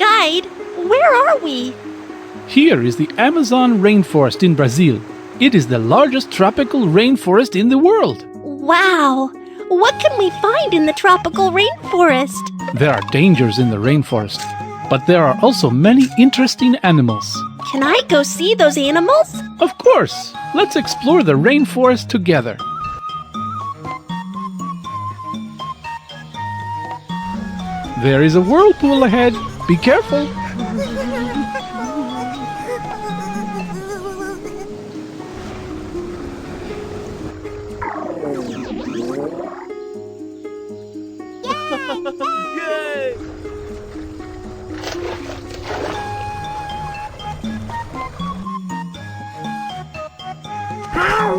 guide. Where are we? Here is the Amazon rainforest in Brazil. It is the largest tropical rainforest in the world. Wow! What can we find in the tropical rainforest? There are dangers in the rainforest, but there are also many interesting animals. Can I go see those animals? Of course! Let's explore the rainforest together. There is a whirlpool ahead. Be careful! Yay!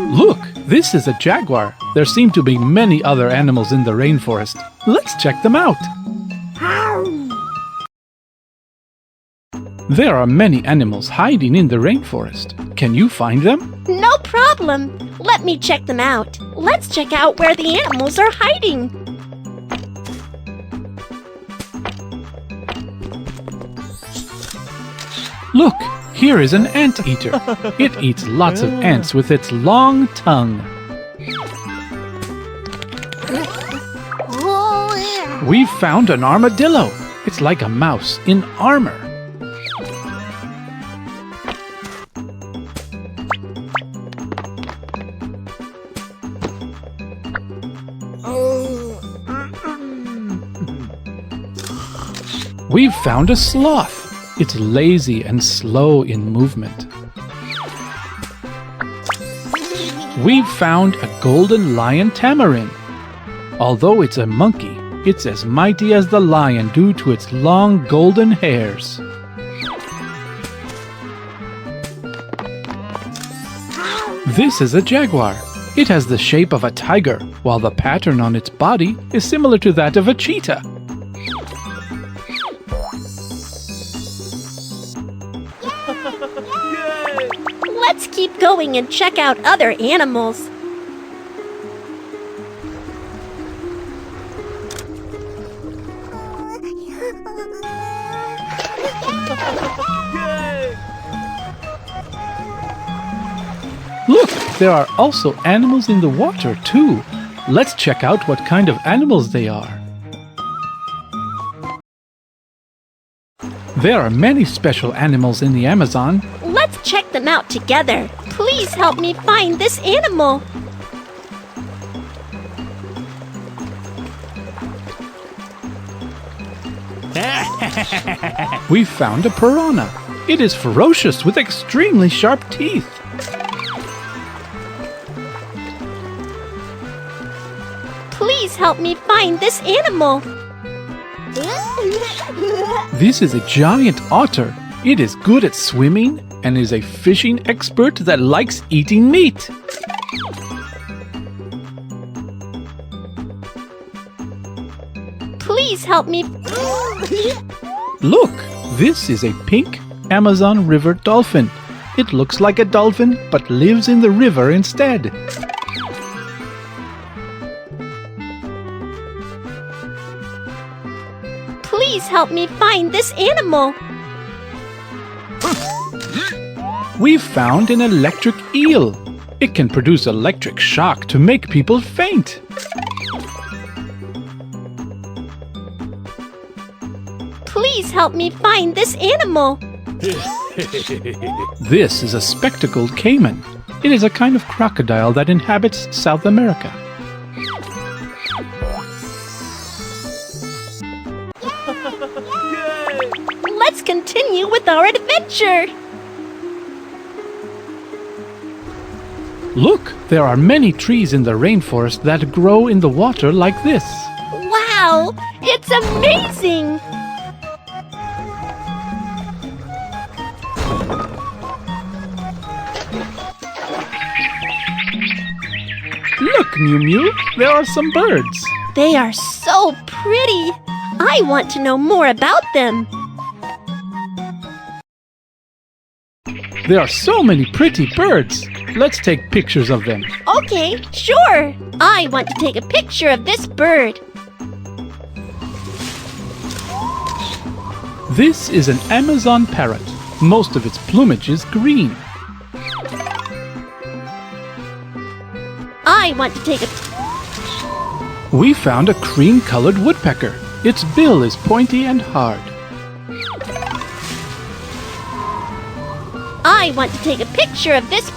Look, this is a jaguar. There seem to be many other animals in the rainforest. Let's check them out. There are many animals hiding in the rainforest. Can you find them? No problem. Let me check them out. Let's check out where the animals are hiding. Look, here is an anteater. It eats lots of ants with its long tongue. We've found an armadillo. It's like a mouse in armor. We've found a sloth. It's lazy and slow in movement. We've found a golden lion tamarin. Although it's a monkey, it's as mighty as the lion due to its long golden hairs. This is a jaguar. It has the shape of a tiger, while the pattern on its body is similar to that of a cheetah. Let's keep going and check out other animals. Look, there are also animals in the water too. Let's check out what kind of animals they are. There are many special animals in the Amazon. Let's check them out together. Please help me find this animal. We found a piranha. It is ferocious with extremely sharp teeth. Please help me find this animal. This is a giant otter. It is good at swimming and is a fishing expert that likes eating meat. Please help me. Look, this is a pink Amazon River dolphin. It looks like a dolphin but lives in the river instead. Please help me find this animal. We've found an electric eel. It can produce electric shock to make people faint. Please help me find this animal. This is a spectacled caiman. It is a kind of crocodile that inhabits South America. Let's continue with our adventure. Look, there are many trees in the rainforest that grow in the water like this. Wow, it's amazing. Look, Miumiu, there are some birds. They are so pretty. I want to know more about them. There are so many pretty birds. Let's take pictures of them. Okay, sure. I want to take a picture of this bird. This is an Amazon parrot. Most of its plumage is green. I want to take a... We found a cream-colored woodpecker. Its bill is pointy and hard. I want to take a picture of this...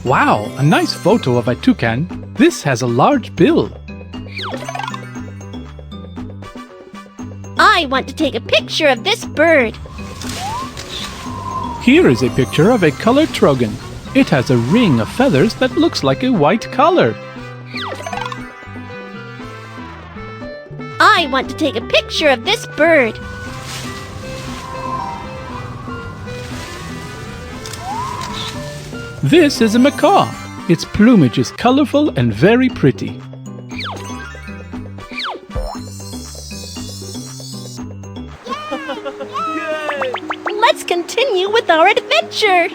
Wow, a nice photo of a toucan. This has a large bill. I want to take a picture of this bird. Here is a picture of a colored trogon. It has a ring of feathers that looks like a white collar. I want to take a picture of this bird. This is a macaw. Its plumage is colorful and very pretty. Let's continue with our adventure.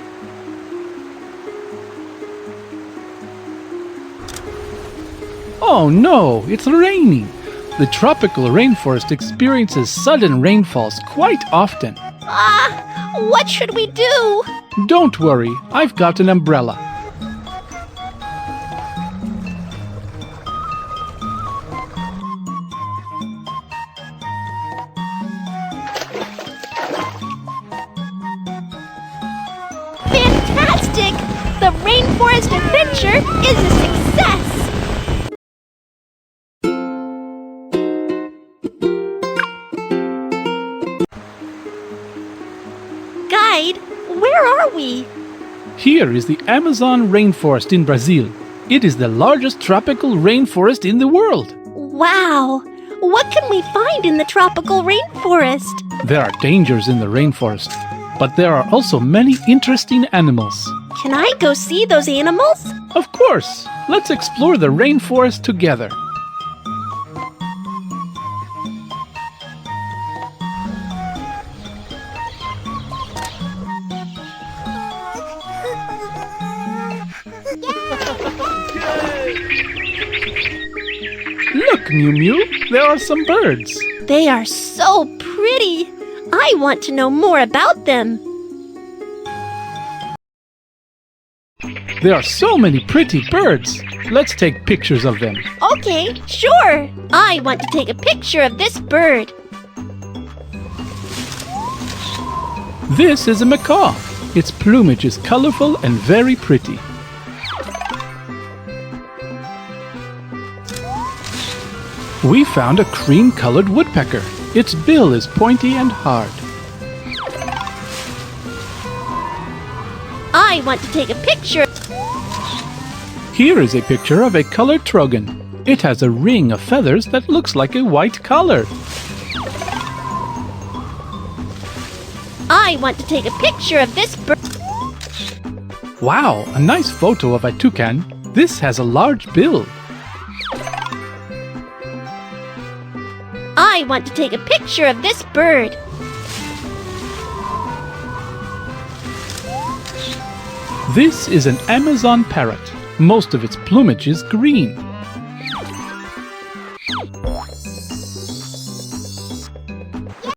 Oh no, it's raining. The tropical rainforest experiences sudden rainfalls quite often. What should we do? Don't worry, I've got an umbrella. Fantastic! The rainforest adventure is a success! Guide, where are we? Here is the Amazon rainforest in Brazil. It is the largest tropical rainforest in the world. Wow! What can we find in the tropical rainforest? There are dangers in the rainforest, but there are also many interesting animals. Can I go see those animals? Of course! Let's explore the rainforest together. Look, Miumiu, there are some birds. They are so pretty! I want to know more about them. There are so many pretty birds. Let's take pictures of them. Okay, sure. I want to take a picture of this bird. This is a macaw. Its plumage is colorful and very pretty. We found a cream-colored woodpecker. Its bill is pointy and hard. I want to take a picture. Here is a picture of a colored trogon. It has a ring of feathers that looks like a white collar. I want to take a picture of this bird. Wow, a nice photo of a toucan. This has a large bill. I want to take a picture of this bird. This is an Amazon parrot. Most of its plumage is green.